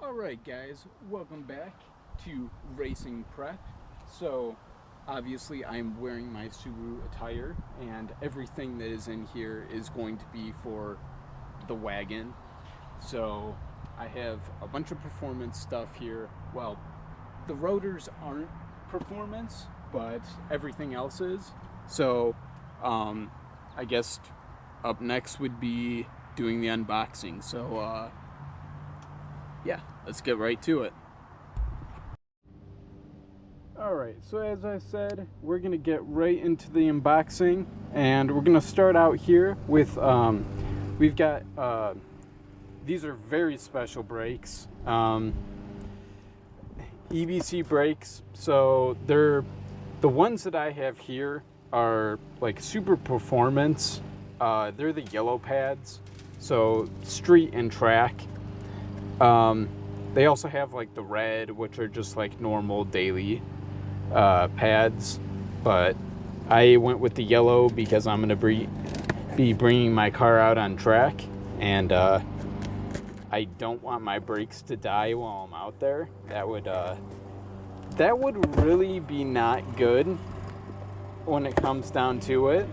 Alright guys, welcome back to Racing Prep. So obviously I'm wearing my Subaru attire and everything that is in here is going to be for the Wagon. So I have a bunch of performance stuff here. Well, the rotors aren't performance, but everything else is. So I guess up next would be doing the unboxing. So yeah, let's get right to it. Alright, so as I said, we're going to get right into the unboxing, and we're going to start out here with, we've got, these are very special brakes, EBC brakes. So they're, the ones that I have here are like super performance. They're the yellow pads, so street and track. They also have like the red, which are just like normal daily pads, but I went with the yellow because I'm going to be bringing my car out on track, and I don't want my brakes to die while I'm out there. That would really be not good when it comes down to it.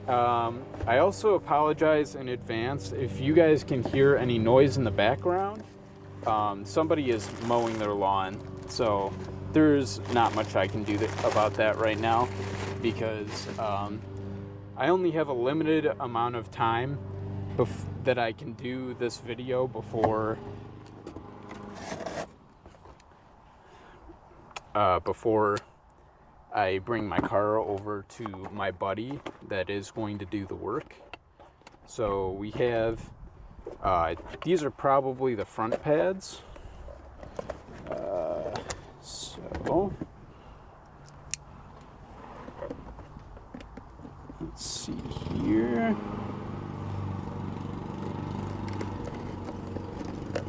I also apologize in advance if you guys can hear any noise in the background. Somebody is mowing their lawn, so there's not much I can do about that right now, because I only have a limited amount of time that I can do this video before I bring my car over to my buddy that is going to do the work. So we have, these are probably the front pads. So let's see here.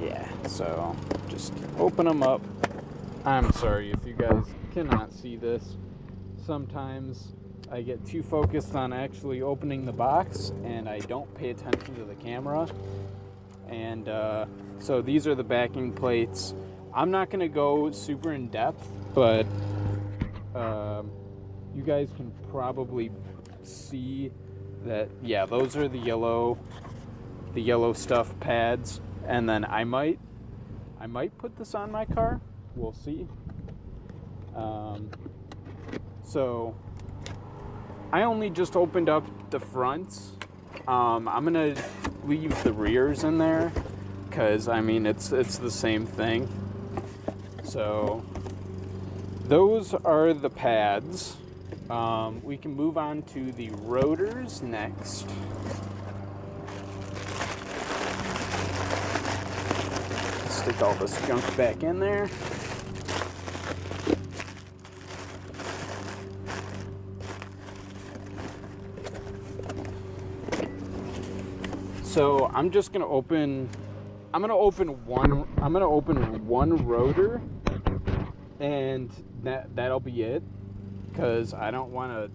Yeah, so just open them up. I'm sorry if you guys cannot see this. Sometimes I get too focused on actually opening the box and I don't pay attention to the camera. And so these are the backing plates. I'm not going to go super in depth, but you guys can probably see that, yeah, those are the yellowstuff pads. And then I might put this on my car. We'll see. So I only just opened up the fronts. I'm gonna leave the rears in there because I mean it's the same thing. So those are the pads. We can move on to the rotors next. Stick all this junk back in there. So I'm just gonna open. I'm gonna open one rotor, and that'll be it. Because I don't want to.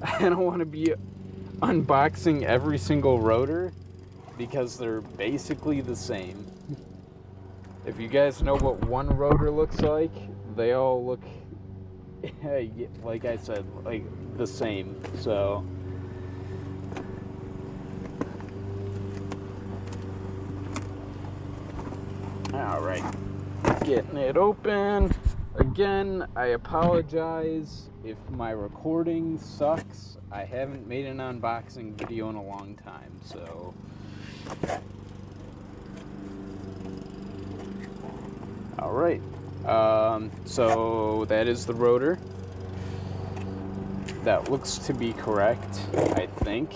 I don't want to be unboxing every single rotor because they're basically the same. If you guys know what one rotor looks like, they all look, like I said, like the same. So. Alright, getting it open. Again, I apologize if my recording sucks. I haven't made an unboxing video in a long time, so. Alright, so that is the rotor. That looks to be correct, I think.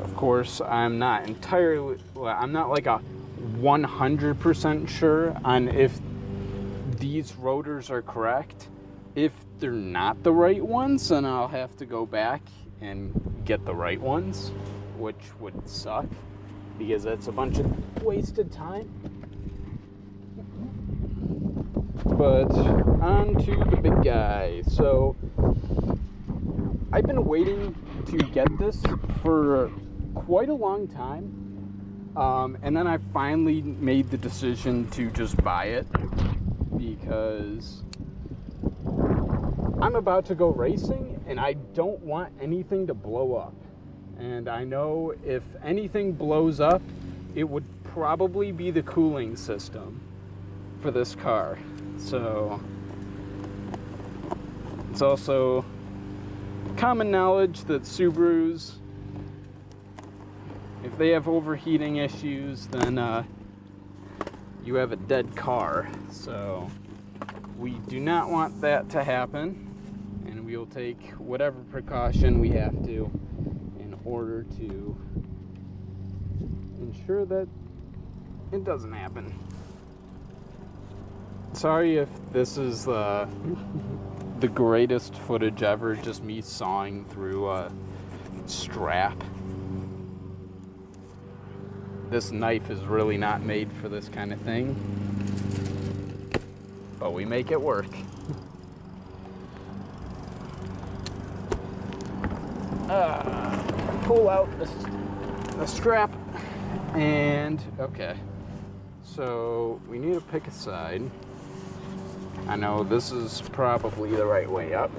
Of course, I'm not like a 100% sure on if these rotors are correct. If they're not the right ones, then I'll have to go back and get the right ones, which would suck because that's a bunch of wasted time. But on to the big guy. So I've been waiting to get this for quite a long time. And then I finally made the decision to just buy it because I'm about to go racing and I don't want anything to blow up. And I know if anything blows up, it would probably be the cooling system for this car. So it's also common knowledge that Subarus, if they have overheating issues, then you have a dead car. So we do not want that to happen, and we will take whatever precaution we have to in order to ensure that it doesn't happen. Sorry if this is the greatest footage ever, just me sawing through a strap. This knife is really not made for this kind of thing, but we make it work. Pull out the strap, and okay. So we need to pick a side. I know this is probably the right way up.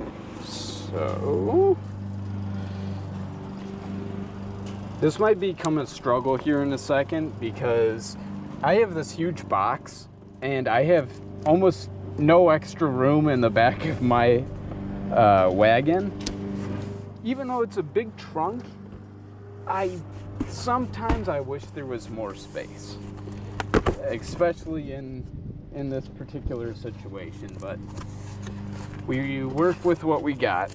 So this might become a struggle here in a second because I have this huge box and I have almost no extra room in the back of my wagon. Even though it's a big trunk, sometimes I wish there was more space, especially in this particular situation, but we work with what we got.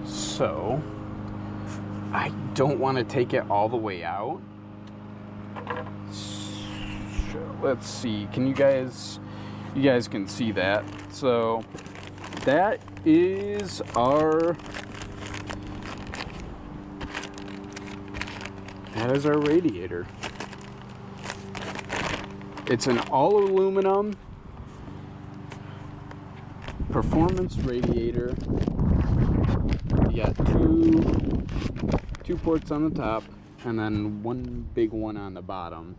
So I don't want to take it all the way out. So, let's see, you guys can see that. So that is our radiator. It's an all aluminum performance radiator. You got two ports on the top and then one big one on the bottom.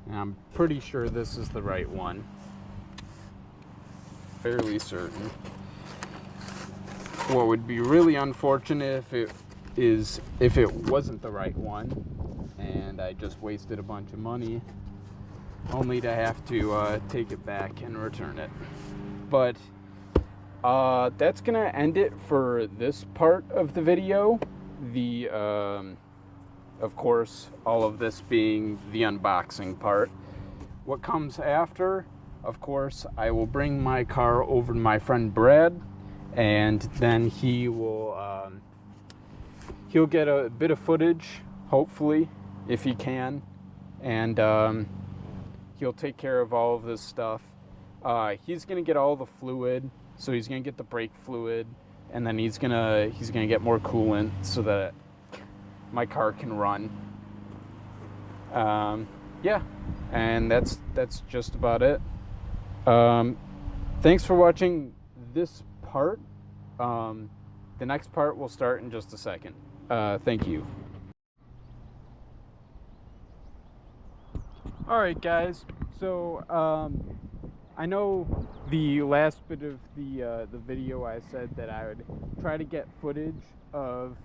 And I'm pretty sure this is the right one. Fairly certain. What would be really unfortunate if it wasn't the right one and I just wasted a bunch of money only to have to take it back and return it. But that's gonna end it for this part of the video. Of course, all of this being the unboxing part. What comes after, of course, I will bring my car over to my friend Brad, and then he'll get a bit of footage, hopefully, if he can, and he'll take care of all of this stuff. He's gonna get all the fluid, so he's gonna get the brake fluid, and then he's gonna get more coolant so that my car can run. Yeah, and that's just about it. Thanks for watching this part. The next part will start in just a second. Thank you. Alright guys, so I know the last bit of the video I said that I would try to get footage of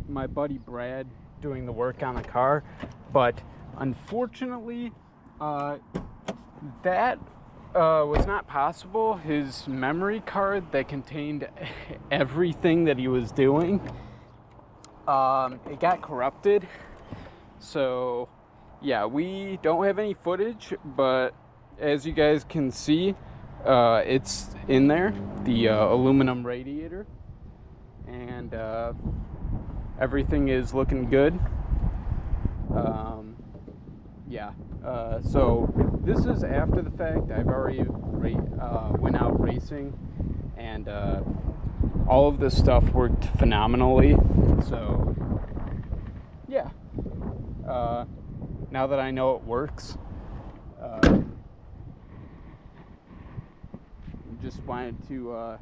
my buddy Brad doing the work on the car, but unfortunately that was not possible. His memory card that contained everything that he was doing, it got corrupted. So yeah, we don't have any footage, but as you guys can see, it's in there, the aluminum radiator, and everything is looking good. Yeah, so this is after the fact. I've already went out racing, and all of this stuff worked phenomenally. So yeah, now that I know it works, just wanted to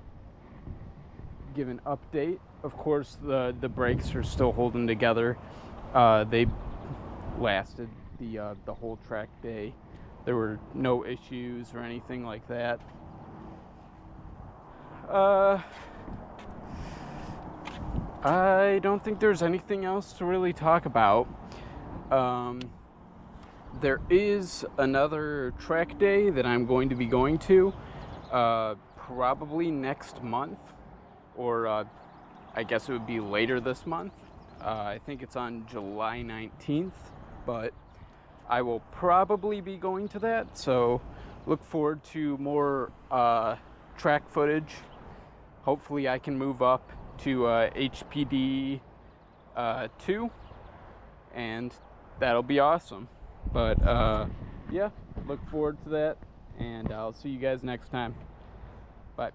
give an update of course, the brakes are still holding together. They lasted the whole track day. There were no issues or anything like that. I don't think there's anything else to really talk about. There is another track day that I'm going to be going to, probably next month, or I guess it would be later this month. I think it's on July 19th, but I will probably be going to that, so look forward to more track footage. Hopefully I can move up to HPD 2, and that'll be awesome. But yeah, look forward to that, and I'll see you guys next time. Bye.